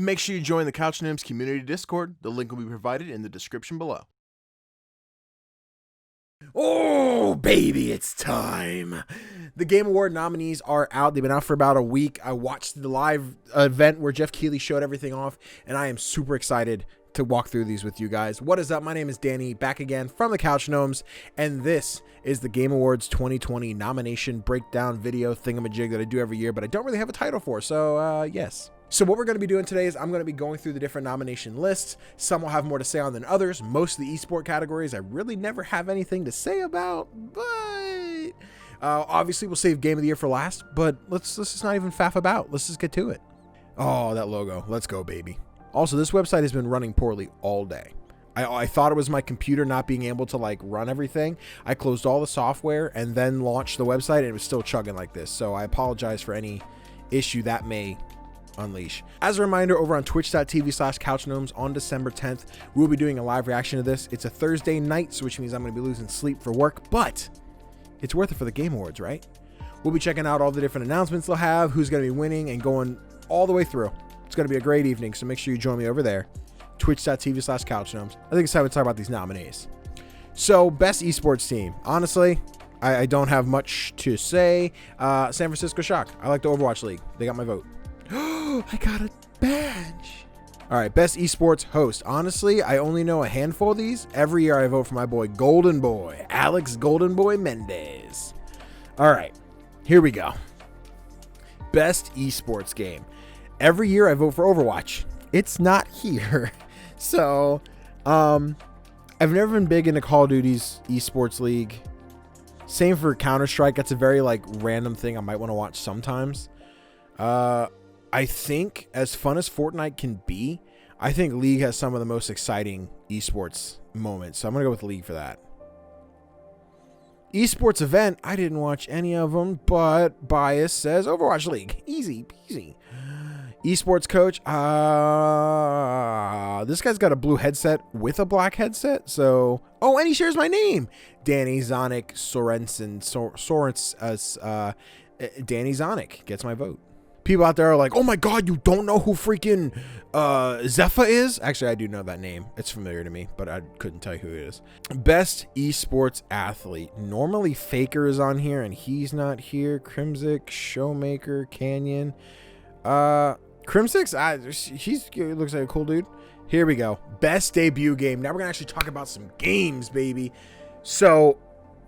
Make sure you join the CouchNames community Discord. The link will be provided in the description below. Oh, baby, it's time. The Game Award nominees are out. They've been out for about a week. I watched the live event where Jeff Keighley showed everything off, and I am super excited to walk through these with you guys. What is up? My name is Danny, back again from the CouchNames, and this is the Game Awards 2020 nomination breakdown video thingamajig that I do every year, but I don't really have a title for, so yes. So what we're going to be doing today is I'm going to be going through the different nomination lists. Some will have more to say on than others. Most of the esport categories I really never have anything to say about, but obviously we'll save Game of the Year for last, but let's just not even faff about. Let's just get to it. Oh, that logo. Let's go, baby. Also, this website has been running poorly all day. I thought it was my computer not being able to like run everything. I closed all the software and then launched the website and it was still chugging like this. So I apologize for any issue that may unleash. As a reminder, over on twitch.tv/couchgnomes on December 10th, we'll be doing a live reaction to this. It's a Thursday night, so which means I'm going to be losing sleep for work, but it's worth it for the Game Awards, right? We'll be checking out all the different announcements they'll have, who's going to be winning, and going all the way through. It's going to be a great evening, so make sure you join me over there. Twitch.tv/couchgnomes. I think it's time to talk about these nominees. So, best esports team. Honestly, I don't have much to say. San Francisco Shock. I like the Overwatch League. They got my vote. I got a badge. All right, best esports host. Honestly, I only know a handful of these. Every year I vote for my boy Golden Boy, Alex Golden Boy Mendez. All right, here we go. Best esports game. Every year I vote for Overwatch. It's not here. So, I've never been big into Call of Duty's esports league. Same for Counter-Strike. That's a very like random thing I might want to watch sometimes. I think as fun as Fortnite can be, I think League has some of the most exciting esports moments. So I'm going to go with League for that. Esports event, I didn't watch any of them, but bias says Overwatch League. Easy peasy. Esports coach, this guy's got a blue headset with a black headset. So, oh, and he shares my name. Danny Zonic Sorensen. Danny Zonic gets my vote. People out there are like, oh my God, you don't know who freaking Zephyr is? Actually, I do know that name. It's familiar to me, but I couldn't tell you who it is. Best esports athlete. Normally Faker is on here and he's not here. Crimsic, Showmaker, Canyon. Crimsix, he looks like a cool dude. Here we go. Best debut game. Now we're going to actually talk about some games, baby. So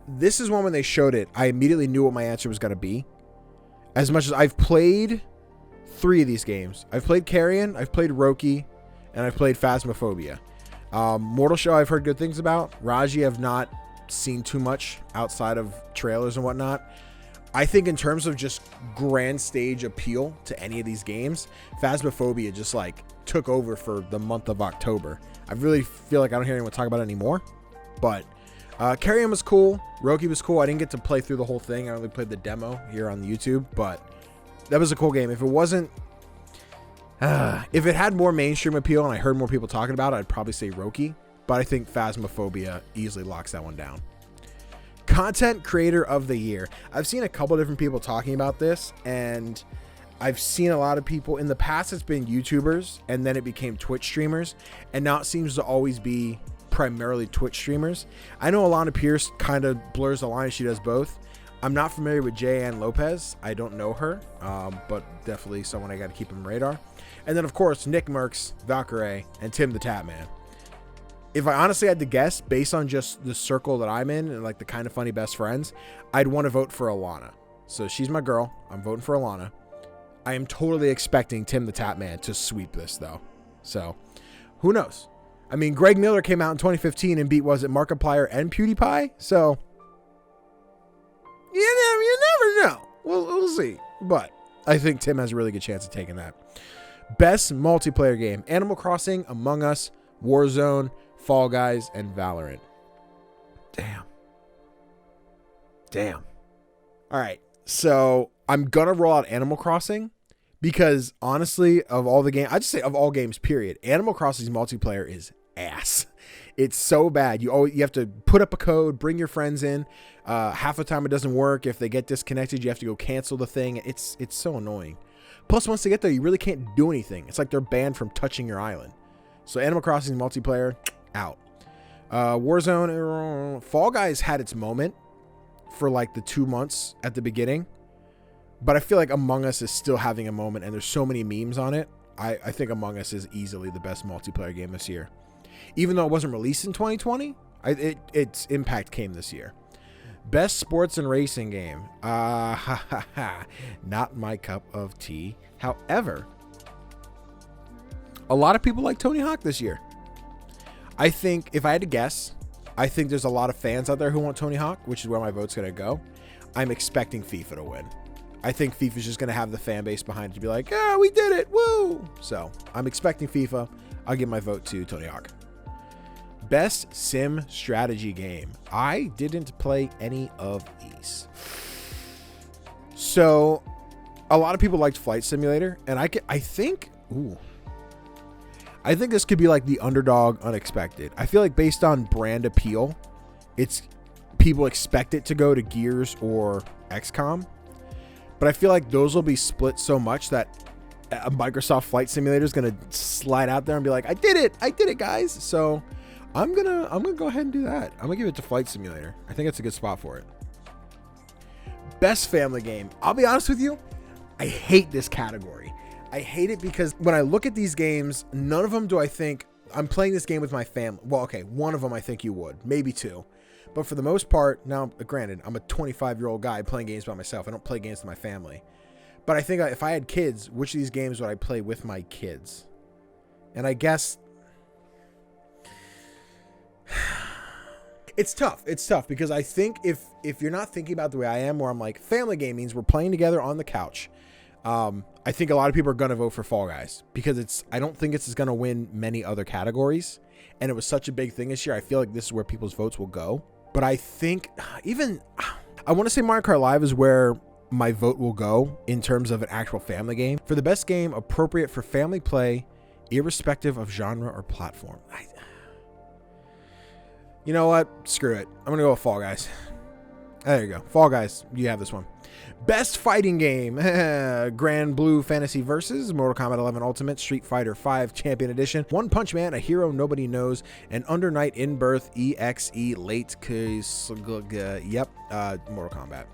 this is one when they showed it. I immediately knew what my answer was going to be. As much as I've played 3 of these games. I've played Carrion, I've played Roki, and I've played Phasmophobia. Mortal Shell I've heard good things about. Raji I've not seen too much outside of trailers and whatnot. I think in terms of just grand stage appeal to any of these games, Phasmophobia just like took over for the month of October. I really feel like I don't hear anyone talk about it anymore. But Carrion was cool. Roki was cool. I didn't get to play through the whole thing. I only played the demo here on YouTube, but that was a cool game. If it wasn't, if it had more mainstream appeal and I heard more people talking about it, I'd probably say Roki, but I think Phasmophobia easily locks that one down. Content creator of the year. I've seen a couple different people talking about this, and I've seen a lot of people in the past. It's been YouTubers, and then it became Twitch streamers, and now it seems to always be primarily Twitch streamers. I know Alana Pierce kind of blurs the line. She does both. I'm not familiar with J.Ann Lopez. I don't know her, but definitely someone I got to keep on radar. And then, of course, Nick Merckx, Valkyrae, and Tim the Tatman. If I honestly had to guess, based on just the circle that I'm in and like the kind of funny best friends, I'd want to vote for Alana. So she's my girl. I'm voting for Alana. I am totally expecting Tim the Tatman to sweep this, though. So who knows? I mean, Greg Miller came out in 2015 and beat, was it Markiplier and PewDiePie? So you never know. We'll see. But I think Tim has a really good chance of taking that. Best multiplayer game. Animal Crossing, Among Us, Warzone, Fall Guys, and Valorant. Damn. All right. So I'm going to roll out Animal Crossing because honestly, of all the games, I just say of all games, period, Animal Crossing's multiplayer is ass. It's so bad. You have to put up a code, bring your friends in. Half the time it doesn't work. If they get disconnected, you have to go cancel the thing. It's so annoying. Plus, once they get there, you really can't do anything. It's like they're banned from touching your island. So Animal Crossing multiplayer, out. Warzone, Fall Guys had its moment for like the 2 months at the beginning. But I feel like Among Us is still having a moment, and there's so many memes on it. I think Among Us is easily the best multiplayer game this year. Even though it wasn't released in 2020, its impact came this year. Best sports and racing game. Not my cup of tea. However, a lot of people like Tony Hawk this year. I think, if I had to guess, I think there's a lot of fans out there who want Tony Hawk, which is where my vote's going to go. I'm expecting FIFA to win. I think FIFA's just going to have the fan base behind it to be like, yeah, we did it, woo! So, I'm expecting FIFA. I'll give my vote to Tony Hawk. Best sim strategy game. I didn't play any of these. So, a lot of people liked Flight Simulator, and I think this could be like the underdog unexpected. I feel like based on brand appeal, people expect it to go to Gears or XCOM. But I feel like those will be split so much that a Microsoft Flight Simulator is going to slide out there and be like, I did it, guys. So I'm gonna go ahead and do that. I'm gonna give it to Flight Simulator. I think it's a good spot for it. Best family game. I'll be honest with you, I hate this category. I hate it because when I look at these games, none of them do I think I'm playing this game with my family. Well, okay, one of them I think you would, maybe two. But for the most part, now, granted, I'm a 25-year-old guy playing games by myself. I don't play games with my family. But I think if I had kids, which of these games would I play with my kids? And I guess it's tough. It's tough because I think if you're not thinking about the way I am, where I'm like, family game means we're playing together on the couch. I think a lot of people are going to vote for Fall Guys because I don't think it's going to win many other categories. And it was such a big thing this year. I feel like this is where people's votes will go. But I think I want to say Mario Kart Live is where my vote will go in terms of an actual family game. For the best game appropriate for family play, irrespective of genre or platform. You know what? Screw it. I'm going to go with Fall Guys. There you go. Fall Guys. You have this one. Best fighting game. Grand Blue Fantasy Versus, Mortal Kombat 11 Ultimate, Street Fighter 5 Champion Edition, One Punch Man, A Hero Nobody Knows, and Under Night in Birth EXE Late Mortal Kombat.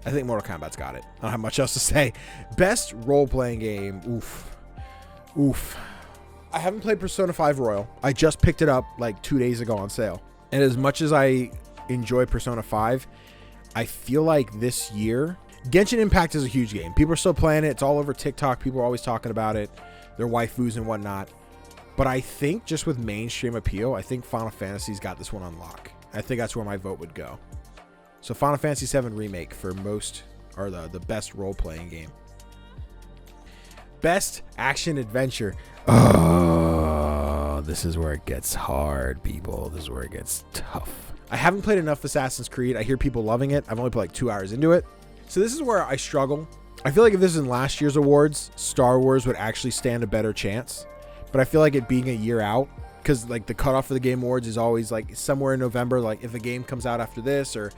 I think Mortal Kombat's got it. I don't have much else to say. Best role-playing game. Oof. I haven't played Persona 5 Royal. I just picked it up like 2 days ago on sale. And as much as I enjoy Persona 5, I feel like this year, Genshin Impact is a huge game. People are still playing it. It's all over TikTok. People are always talking about it. Their waifus and whatnot. But I think just with mainstream appeal, I think Final Fantasy's got this one on lock. I think that's where my vote would go. So Final Fantasy VII Remake for the best role-playing game. Best action adventure. Oh, this is where it gets hard, people. This is where it gets tough. I haven't played enough Assassin's Creed. I hear people loving it. I've only put like 2 hours into it. So this is where I struggle. I feel like if this is in last year's awards, Star Wars would actually stand a better chance. But I feel like it being a year out, because like the cutoff for the Game Awards is always like somewhere in November. Like if a game comes out after this or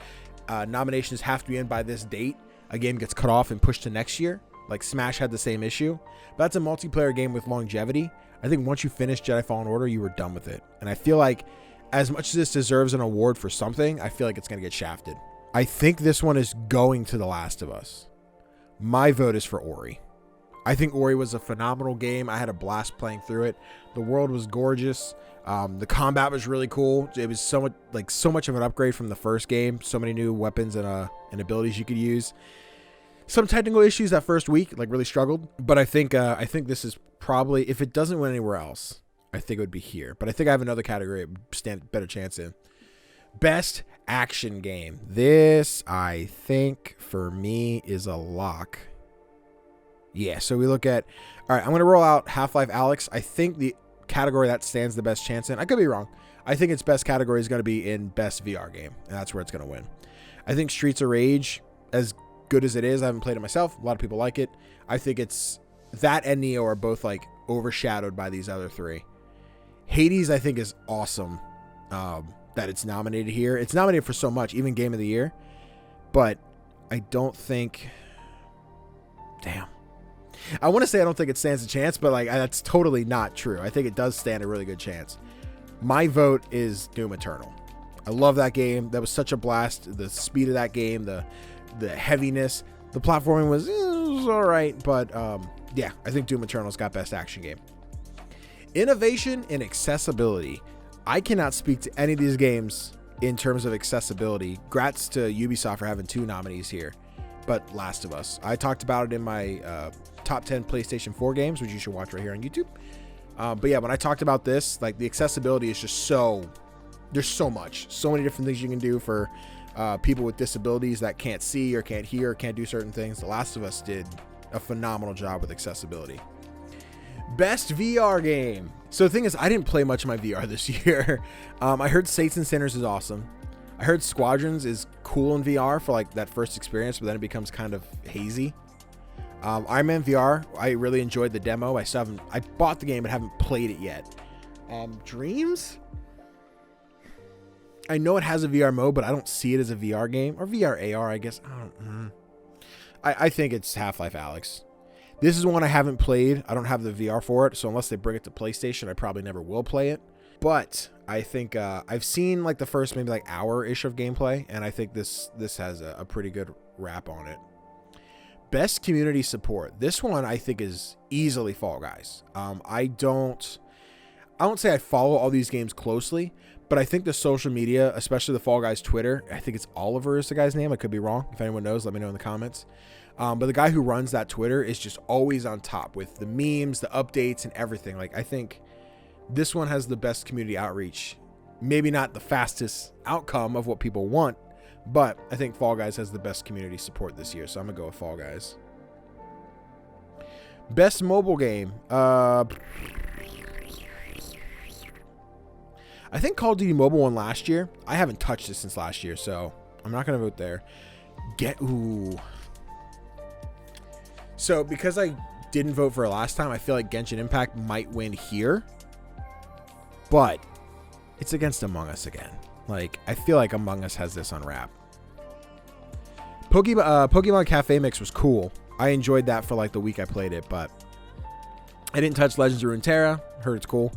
nominations have to be in by this date, a game gets cut off and pushed to next year. Like Smash had the same issue. But that's a multiplayer game with longevity. I think once you finish Jedi Fallen Order, you were done with it. And I feel like as much as this deserves an award for something, I feel like it's going to get shafted. I think this one is going to The Last of Us. My vote is for Ori. I think Ori was a phenomenal game. I had a blast playing through it. The world was gorgeous. The combat was really cool. It was so much of an upgrade from the first game. So many new weapons and abilities you could use. Some technical issues that first week, like really struggled. But I think this is probably, if it doesn't win anywhere else, I think it would be here. But I think I have another category I would stand better chance in. Best action game. This, I think, for me, is a lock. Yeah, so we look at... All right, I'm going to roll out Half-Life Alyx. I think the category that stands the best chance in... I could be wrong. I think its best category is going to be in best VR game. And that's where it's going to win. I think Streets of Rage, as good as it is, I haven't played it myself. A lot of people like it. I think it's... That and Neo are both, like, overshadowed by these other three. Hades, I think, is awesome. That it's nominated here. It's nominated for so much, even Game of the Year. But I don't think... Damn. I want to say I don't think it stands a chance, but like that's totally not true. I think it does stand a really good chance. My vote is Doom Eternal. I love that game. That was such a blast. The speed of that game, the heaviness, the platforming was all right, but yeah, I think Doom Eternal's got best action game. Innovation and accessibility. I cannot speak to any of these games in terms of accessibility. Grats to Ubisoft for having 2 nominees here. But Last of Us, I talked about it in my top 10 PlayStation 4 games, which you should watch right here on YouTube. But yeah, when I talked about this, like the accessibility is just there's so many different things you can do for people with disabilities that can't see or can't hear or can't do certain things. The Last of Us did a phenomenal job with accessibility. Best VR game. So the thing is, I didn't play much of my VR this year. I heard Saints and Sinners is awesome. I heard Squadrons is cool in VR for like that first experience, but then it becomes kind of hazy. Iron Man VR, I really enjoyed the demo. I bought the game but haven't played it yet. Dreams? I know it has a VR mode, but I don't see it as a VR game. Or VR AR, I guess. I think it's Half-Life Alyx. This is one I haven't played. I don't have the VR for it, so unless they bring it to PlayStation, I probably never will play it. But I think I've seen like the first maybe like hour-ish of gameplay, and I think this has a pretty good wrap on it. Best community support. This one I think is easily Fall Guys. I won't say I follow all these games closely, but I think the social media, especially the Fall Guys Twitter, I think it's Oliver is the guy's name. I could be wrong. If anyone knows, let me know in the comments. But the guy who runs that Twitter is just always on top with the memes, the updates, and everything. Like, I think this one has the best community outreach. Maybe not the fastest outcome of what people want, but I think Fall Guys has the best community support this year, so I'm going to go with Fall Guys. Best mobile game. I think Call of Duty Mobile won last year. I haven't touched it since last year, so I'm not going to vote there. So because I didn't vote for it last time, I feel like Genshin Impact might win here. But it's against Among Us again. Like, I feel like Among Us has this on wrap. Pokemon Cafe Mix was cool. I enjoyed that for like the week I played it, but I didn't touch Legends of Runeterra. Heard it's cool.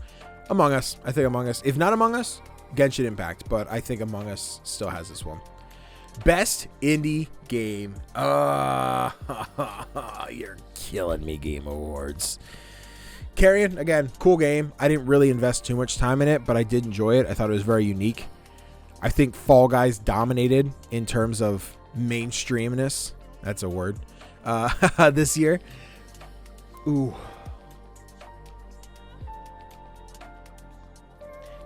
Among Us. I think Among Us. If not Among Us, Genshin Impact. But I think Among Us still has this one. Best indie game. You're killing me, Game Awards. Carrion, again, cool game. I didn't really invest too much time in it, but I did enjoy it. I thought it was very unique. I think Fall Guys dominated in terms of mainstreamness. That's a word. This year. Ooh.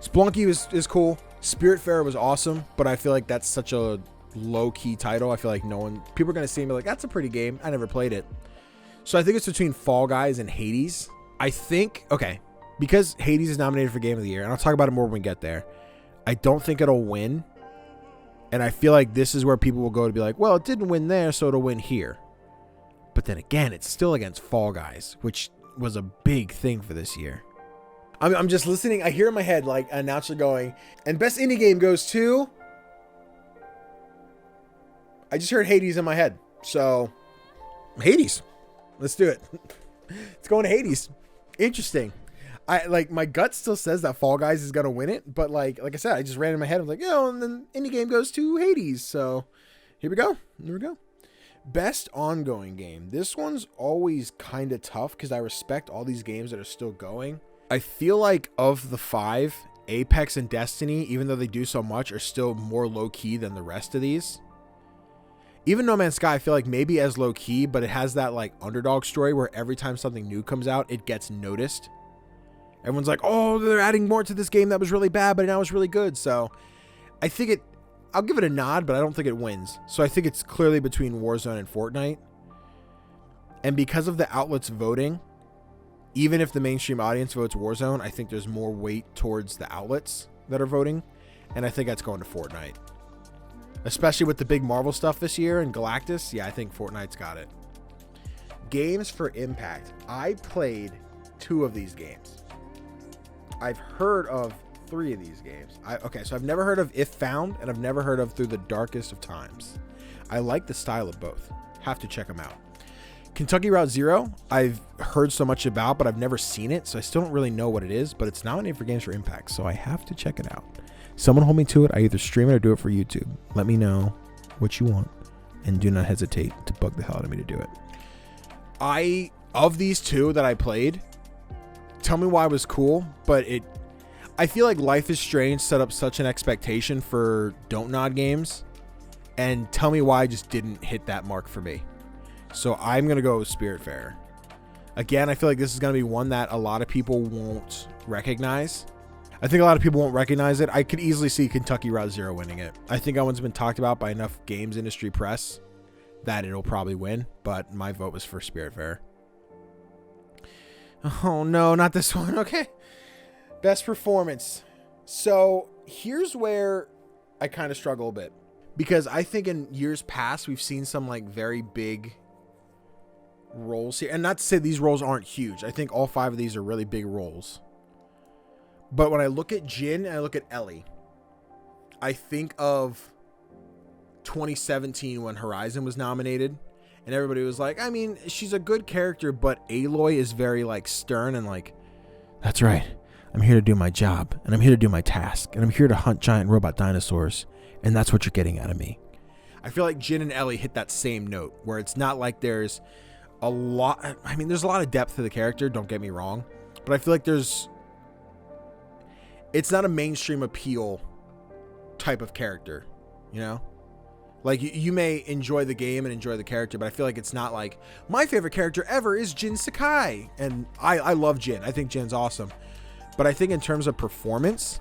Splunky is cool. Spiritfarer was awesome, but I feel like that's such a low-key title. I feel like people are going to see me like, that's a pretty game. I never played it. So I think it's between Fall Guys and Hades. I think, okay, because Hades is nominated for Game of the Year, and I'll talk about it more when we get there, I don't think it'll win. And I feel like this is where people will go to be like, well, it didn't win there, so it'll win here. But then again, it's still against Fall Guys, which was a big thing for this year. I'm just listening. I hear in my head like an announcer going, and best indie game goes to... I just heard Hades in my head. So, Hades. Let's do it. It's going to Hades. Interesting. My gut still says that Fall Guys is gonna win it, but like I said, I just ran in my head. I was like, and then indie game goes to Hades. So here we go. Best ongoing game. This one's always kind of tough because I respect all these games that are still going. I feel like of the 5, Apex and Destiny, even though they do so much, are still more low key than the rest of these. Even No Man's Sky, I feel like maybe as low key, but it has that like underdog story where every time something new comes out, it gets noticed. Everyone's like, oh, they're adding more to this game that was really bad, but now it's really good. So I think I'll give it a nod, but I don't think it wins. So I think it's clearly between Warzone and Fortnite. And because of the outlets voting, even if the mainstream audience votes Warzone, I think there's more weight towards the outlets that are voting. And I think that's going to Fortnite. Especially with the big Marvel stuff this year and Galactus. Yeah, I think Fortnite's got it. Games for Impact. I played 2 of these games. I've heard of 3 of these games. So I've never heard of If Found, and I've never heard of Through the Darkest of Times. I like the style of both. Have to check them out. Kentucky Route Zero, I've heard so much about, but I've never seen it, so I still don't really know what it is, but it's nominated for Games for Impact, so I have to check it out. Someone hold me to it. I either stream it or do it for YouTube. Let me know what you want, and do not hesitate to bug the hell out of me to do it. Of these two that I played, tell me why it was cool, but I feel like Life is Strange set up such an expectation for Don't Nod games, and tell me why I just didn't hit that mark for me. So I'm going to go with Spiritfarer. Again, I feel like this is going to be one that a lot of people won't recognize. I think a lot of people won't recognize it. I could easily see Kentucky Route Zero winning it. I think that one's been talked about by enough games industry press that it'll probably win, but my vote was for Spiritfarer. Oh no, not this one. Okay. Best performance. So here's where I kind of struggle a bit, because I think in years past, we've seen some like very big roles here, and not to say these roles aren't huge. I think all 5 of these are really big roles. But when I look at Jin and I look at Ellie, I think of 2017 when Horizon was nominated, and everybody was like, I mean, she's a good character, but Aloy is very like stern and like, that's right, I'm here to do my job, and I'm here to do my task, and I'm here to hunt giant robot dinosaurs, and that's what you're getting out of me. I feel like Jin and Ellie hit that same note, where it's not like there's a lot. I mean, there's a lot of depth to the character, don't get me wrong, but I feel like it's not a mainstream appeal type of character, you know? Like, you may enjoy the game and enjoy the character, but I feel like it's not like, my favorite character ever is Jin Sakai. And I love Jin. I think Jin's awesome. But I think in terms of performance,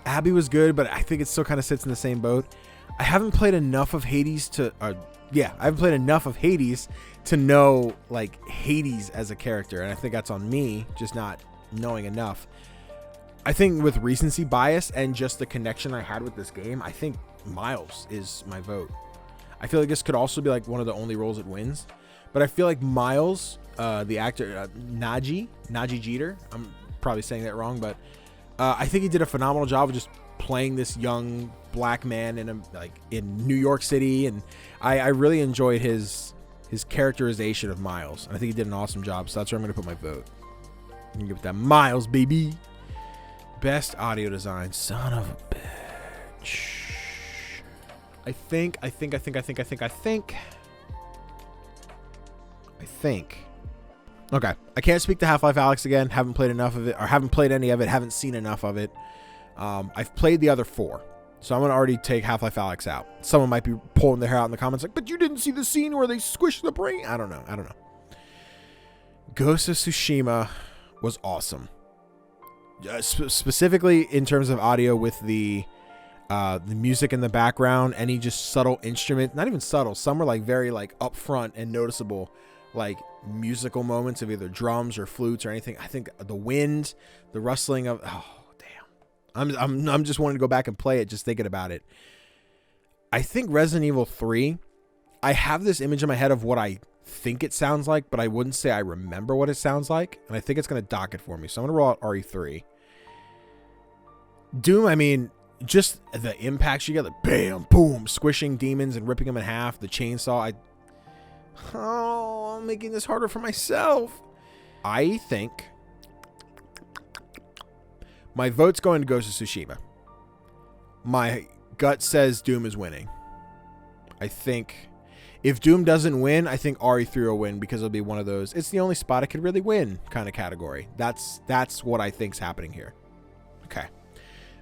Abby was good, but I think it still kind of sits in the same boat. I haven't played enough of Hades to know like Hades as a character, and I think that's on me just not knowing enough. I think with recency bias and just the connection I had with this game, I think Miles is my vote. I feel like this could also be like one of the only roles it wins, but I feel like Miles, the actor, Naji Jeter, I'm probably saying that wrong, but I think he did a phenomenal job of just playing this young black man in New York City, and I really enjoyed his characterization of Miles. I think he did an awesome job, so that's where I'm going to put my vote. I'm going to give it that Miles, baby. Best audio design, son of a bitch. I think. Okay, I can't speak to Half-Life Alyx again. Haven't played enough of it, or haven't played any of it. Haven't seen enough of it. I've played the other 4, so I'm gonna already take Half-Life Alyx out. Someone might be pulling their hair out in the comments, like, "But you didn't see the scene where they squish the brain." I don't know. Ghost of Tsushima was awesome. Specifically in terms of audio, with the music in the background, any just subtle instrument, not even subtle, some were like very like upfront and noticeable, like musical moments of either drums or flutes or anything. I think the wind, the rustling of, oh damn, I'm just wanting to go back and play it just thinking about it. I think Resident Evil 3, I have this image in my head of what I think it sounds like, but I wouldn't say I remember what it sounds like, and I think it's going to dock it for me, so I'm going to roll out RE3. Doom, I mean, just the impacts you get, like bam, boom, squishing demons and ripping them in half, the chainsaw. I'm making this harder for myself. I think my vote's going to Ghost of Tsushima. My gut says Doom is winning. I think if Doom doesn't win, I think RE3 will win, because it'll be one of those, it's the only spot it could really win kind of category. That's what I think's happening here. Okay.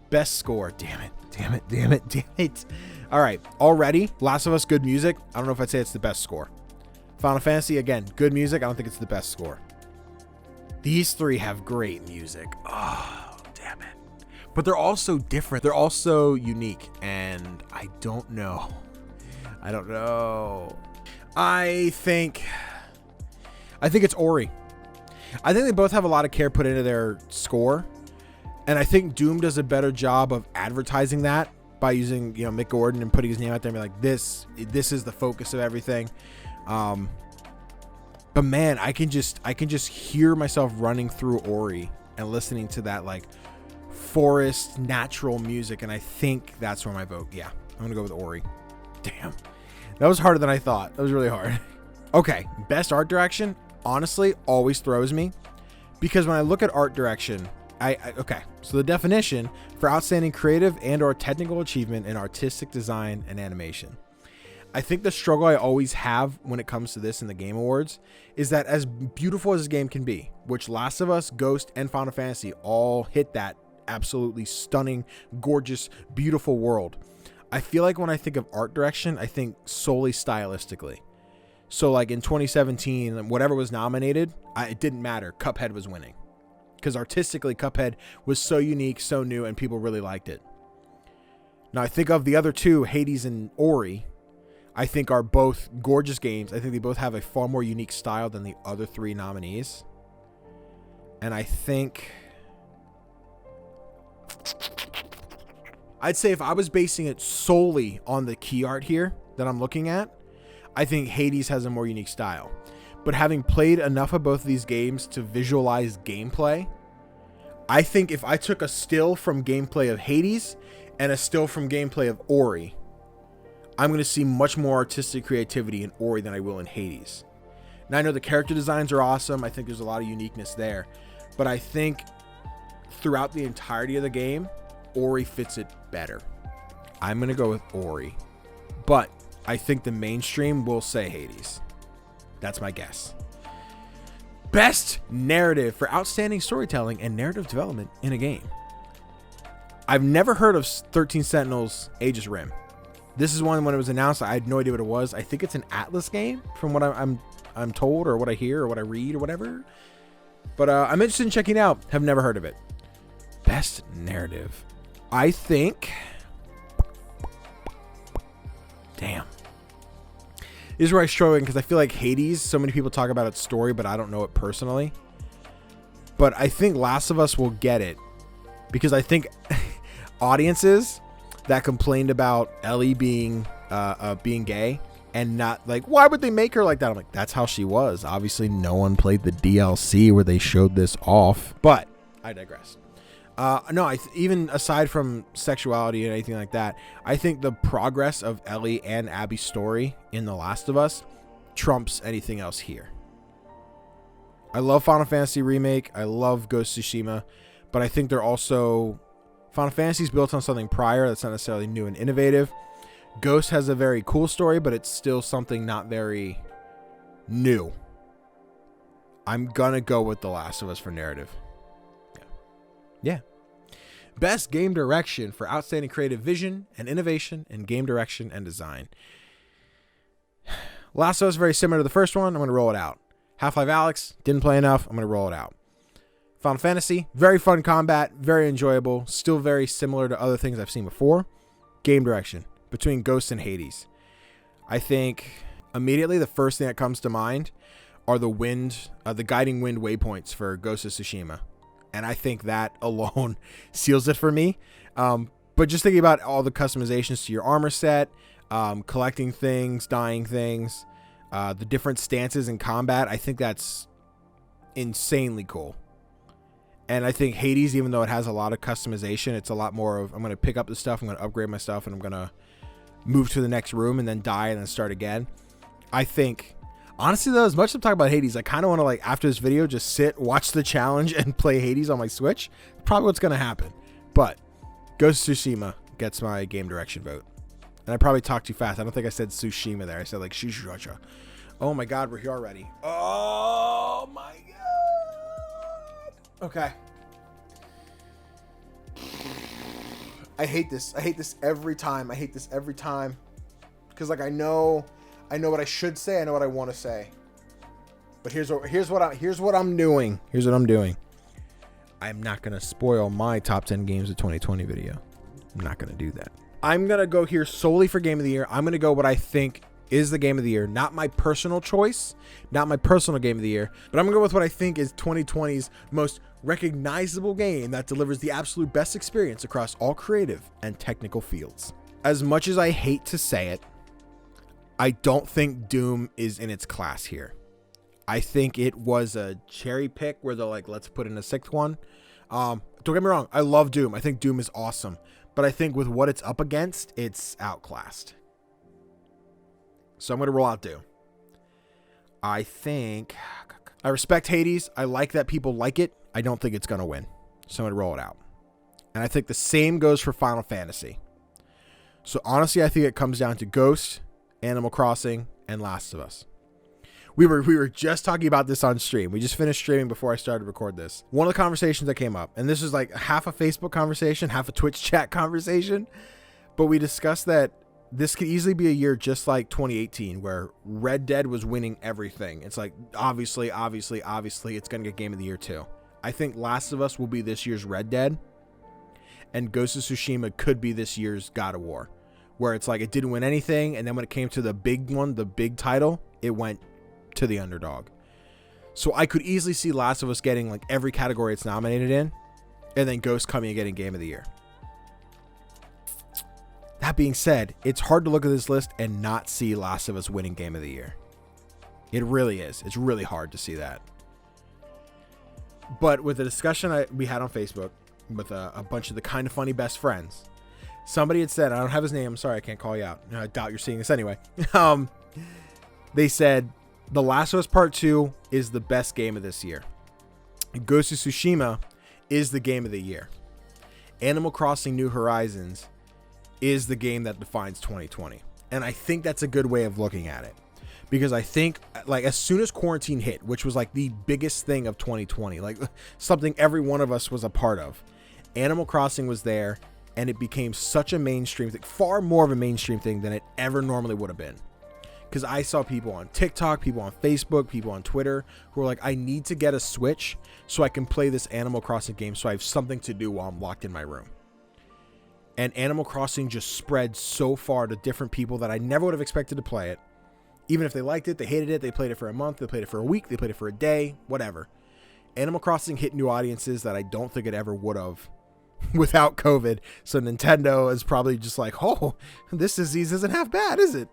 Best score. Damn it. All right. Already, Last of Us, good music. I don't know if I'd say it's the best score. Final Fantasy, again, good music. I don't think it's the best score. These 3 have great music. Oh, damn it. But they're also different. They're also unique. And I don't know. I think it's Ori. I think they both have a lot of care put into their score. And I think Doom does a better job of advertising that by using, Mick Gordon and putting his name out there and be like, this is the focus of everything. But man, I can just hear myself running through Ori and listening to that like forest natural music, and I think that's where my vote. Yeah, I'm gonna go with Ori. Damn, That was harder than I thought. That was really hard. Okay, best art direction, honestly, always throws me. Because when I look at art direction, okay, so the definition for outstanding creative and or technical achievement in artistic design and animation. I think the struggle I always have when it comes to this in the Game Awards is that as beautiful as this game can be, which Last of Us, Ghost, and Final Fantasy all hit that absolutely stunning, gorgeous, beautiful world, I feel like when I think of art direction, I think solely stylistically. So like in 2017, whatever was nominated, it didn't matter. Cuphead was winning. Because artistically, Cuphead was so unique, so new, and people really liked it. Now I think of the other two, Hades and Ori, I think are both gorgeous games. I think they both have a far more unique style than the other three nominees. And I think I'd say if I was basing it solely on the key art here that I'm looking at, I think Hades has a more unique style. But having played enough of both of these games to visualize gameplay, I think if I took a still from gameplay of Hades and a still from gameplay of Ori, I'm going to see much more artistic creativity in Ori than I will in Hades. Now, I know the character designs are awesome. I think there's a lot of uniqueness there. But I think throughout the entirety of the game, Ori fits it better. I'm going to go with Ori. But I think the mainstream will say Hades. That's my guess. Best narrative for outstanding storytelling and narrative development in a game. I've never heard of 13 Sentinels Aegis Rim. This is one when it was announced, I had no idea what it was. I think it's an Atlas game from what I'm told or what I hear or what I read or whatever. But I'm interested in checking it out. Have never heard of it. Best narrative. I think... Damn. This is where I struggle because I feel like Hades, so many people talk about its story, but I don't know it personally. But I think Last of Us will get it because I think audiences that complained about Ellie being gay and not like, why would they make her like that? I'm like, that's how she was. Obviously, no one played the DLC where they showed this off, but I digress. No, even aside from sexuality and anything like that, I think the progress of Ellie and Abby's story in The Last of Us trumps anything else here. I love Final Fantasy Remake. I love Ghost of Tsushima, but I think they're also... Final Fantasy's built on something prior that's not necessarily new and innovative. Ghost has a very cool story, but it's still something not very new. I'm gonna go with The Last of Us for narrative. Yeah. Best game direction for outstanding creative vision and innovation in game direction and design. Last of Us is very similar to the first one. I'm gonna roll it out. Half-Life Alyx, didn't play enough. I'm gonna roll it out. Final Fantasy, very fun combat, very enjoyable, still very similar to other things I've seen before. Game direction, between Ghost and Hades. I think immediately the first thing that comes to mind are the guiding wind waypoints for Ghost of Tsushima. And I think that alone seals it for me. But just thinking about all the customizations to your armor set, collecting things, dying things, the different stances in combat, I think that's insanely cool. And I think Hades, even though it has a lot of customization, it's a lot more of, I'm going to pick up the stuff, I'm going to upgrade my stuff, and I'm going to move to the next room and then die and then start again. I think, honestly though, as much as I'm talking about Hades, I kind of want to, like, after this video, just sit, watch the challenge, and play Hades on my Switch. Probably what's going to happen. But Ghost of Tsushima gets my game direction vote. And I probably talked too fast. I don't think I said Tsushima there. I said, like, Shushucha. Oh my god, we're here already. Oh my god. Okay. I hate this. I hate this every time. I hate this every time. Because, like, I know what I should say. I know what I want to say. But here's what I'm doing. Here's what I'm doing. I'm not going to spoil my top 10 games of 2020 video. I'm not going to do that. I'm going to go here solely for game of the year. I'm going to go what I think is the game of the year. Not my personal choice. Not my personal game of the year. But I'm going to go with what I think is 2020's most recognizable game that delivers the absolute best experience across all creative and technical fields. As much as I hate to say it, I don't think Doom is in its class here. I think it was a cherry pick where they're like, let's put in a sixth one. Don't get me wrong. I love Doom. I think Doom is awesome. But I think with what it's up against, it's outclassed. So I'm going to roll out Doom. I respect Hades. I like that people like it. I don't think it's going to win. So I'm going to roll it out. And I think the same goes for Final Fantasy. So honestly, I think it comes down to Ghost, Animal Crossing, and Last of Us. We were just talking about this on stream. We just finished streaming before I started to record this. One of the conversations that came up, and this was like half a Facebook conversation, half a Twitch chat conversation, but we discussed that this could easily be a year just like 2018 where Red Dead was winning everything. It's like, obviously, it's going to get Game of the Year too. I think Last of Us will be this year's Red Dead, and Ghost of Tsushima could be this year's God of War, where it's like it didn't win anything, and then when it came to the big one, the big title, it went to the underdog. So I could easily see Last of Us getting like every category it's nominated in, and then Ghost coming and getting Game of the Year. That being said, it's hard to look at this list and not see Last of Us winning Game of the Year. It really is. It's really hard to see that. But with the discussion we had on Facebook with a bunch of the Kind of Funny best friends, somebody had said, I don't have his name, I'm sorry, I can't call you out. I doubt you're seeing this anyway. They said, The Last of Us Part 2 is the best game of this year. Ghost of Tsushima is the game of the year. Animal Crossing New Horizons is the game that defines 2020. And I think that's a good way of looking at it. Because I think, like, as soon as quarantine hit, which was like the biggest thing of 2020, like something every one of us was a part of, Animal Crossing was there, and it became such a mainstream thing, far more of a mainstream thing than it ever normally would have been. Because I saw people on TikTok, people on Facebook, people on Twitter who were like, I need to get a Switch so I can play this Animal Crossing game so I have something to do while I'm locked in my room. And Animal Crossing just spread so far to different people that I never would have expected to play it. Even if they liked it, they hated it, they played it for a month, they played it for a week, they played it for a day, whatever. Animal Crossing hit new audiences that I don't think it ever would have without COVID. So Nintendo is probably just like, oh, this disease isn't half bad, is it?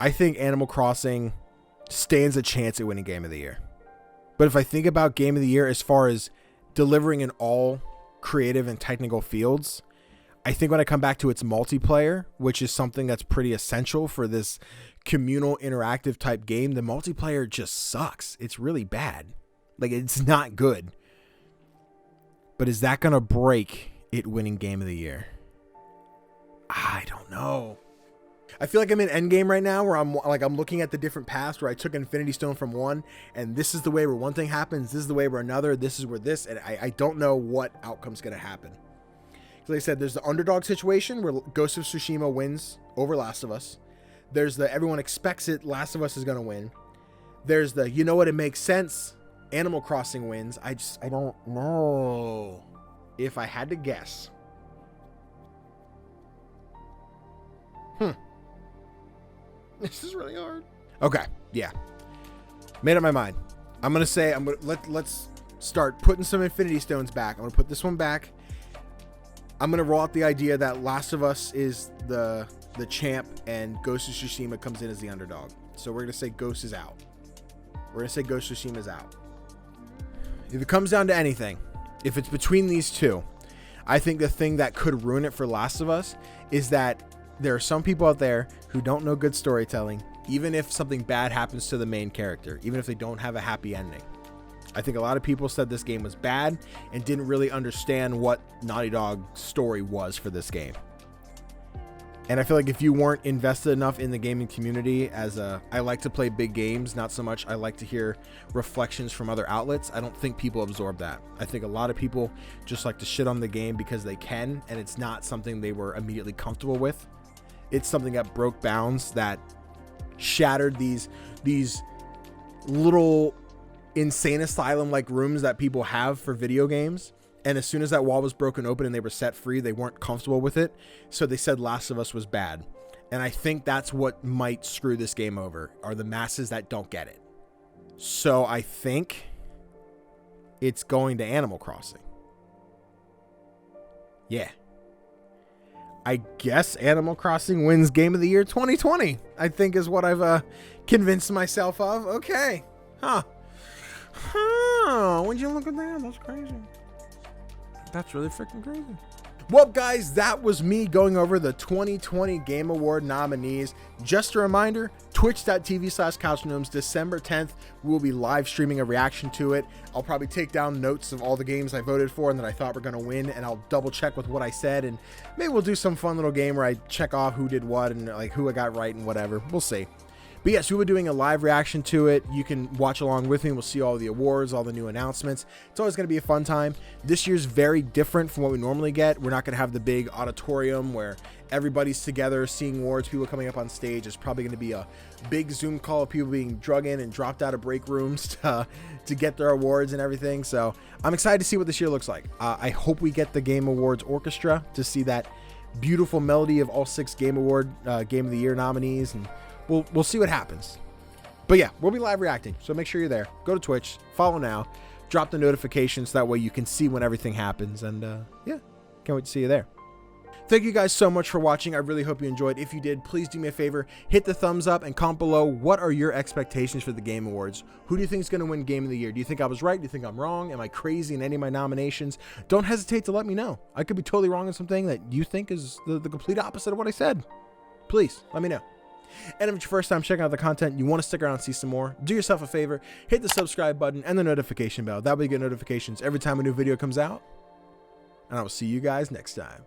I think Animal Crossing stands a chance at winning Game of the Year. But if I think about Game of the Year as far as delivering in all creative and technical fields, I think when I come back to its multiplayer, which is something that's pretty essential for this communal interactive type game, the multiplayer just sucks. It's really bad. Like, it's not good. But is that going to break it winning Game of the Year? I don't know. I feel like I'm in Endgame right now where I'm looking at the different paths where I took Infinity Stone from one, and this is the way where one thing happens, this is the way where another, this is where this, and I don't know what outcome's going to happen. Like I said, there's the underdog situation where Ghost of Tsushima wins over Last of Us. There's the everyone expects it, Last of Us is going to win. There's the, you know what, it makes sense, Animal Crossing wins. I don't know. If I had to guess. This is really hard. Okay, yeah. Made up my mind. I'm going to say, let's start putting some Infinity Stones back. I'm going to put this one back. I'm going to roll out the idea that Last of Us is the champ and Ghost of Tsushima comes in as the underdog. So we're going to say Ghost is out. We're going to say Ghost of Tsushima is out. If it comes down to anything, if it's between these two, I think the thing that could ruin it for Last of Us is that there are some people out there who don't know good storytelling, even if something bad happens to the main character, even if they don't have a happy ending. I think a lot of people said this game was bad and didn't really understand what Naughty Dog's story was for this game. And I feel like if you weren't invested enough in the gaming community I like to play big games, not so much I like to hear reflections from other outlets, I don't think people absorb that. I think a lot of people just like to shit on the game because they can, and it's not something they were immediately comfortable with. It's something that broke bounds, that shattered these little insane asylum-like rooms that people have for video games. And as soon as that wall was broken open and they were set free, they weren't comfortable with it. So they said Last of Us was bad. And I think that's what might screw this game over, are the masses that don't get it. So I think it's going to Animal Crossing. Yeah. I guess Animal Crossing wins Game of the Year 2020, I think is what I've convinced myself of. Okay. Huh. Would you look at that? That's crazy. That's really freaking crazy. Well, guys, that was me going over the 2020 Game Award nominees. Just a reminder, twitch.tv/CouchGnomes, December 10th, we'll be live streaming a reaction to it. I'll probably take down notes of all the games I voted for and that I thought were going to win, and I'll double check with what I said, and maybe we'll do some fun little game where I check off who did what and like who I got right and whatever. We'll see. But yes, we were doing a live reaction to it. You can watch along with me. We'll see all the awards, all the new announcements. It's always going to be a fun time. This year's very different from what we normally get. We're not going to have the big auditorium where everybody's together seeing awards, people coming up on stage. It's probably going to be a big Zoom call of people being drug in and dropped out of break rooms to get their awards and everything. So I'm excited to see what this year looks like. I hope we get the Game Awards Orchestra to see that beautiful melody of all 6 Game Award Game of the Year nominees, and we'll see what happens. But yeah, we'll be live reacting, so make sure you're there. Go to Twitch, follow now, drop the notifications, that way you can see when everything happens, and yeah, can't wait to see you there. Thank you guys so much for watching. I really hope you enjoyed. If you did, please do me a favor, hit the thumbs up and comment below, what are your expectations for the Game Awards? Who do you think is going to win Game of the Year? Do you think I was right? Do you think I'm wrong? Am I crazy in any of my nominations? Don't hesitate to let me know. I could be totally wrong in something that you think is the complete opposite of what I said. Please, let me know. And if it's your first time checking out the content, you want to stick around and see some more, do yourself a favor, hit the subscribe button and the notification bell. That way you get notifications every time a new video comes out. And I will see you guys next time.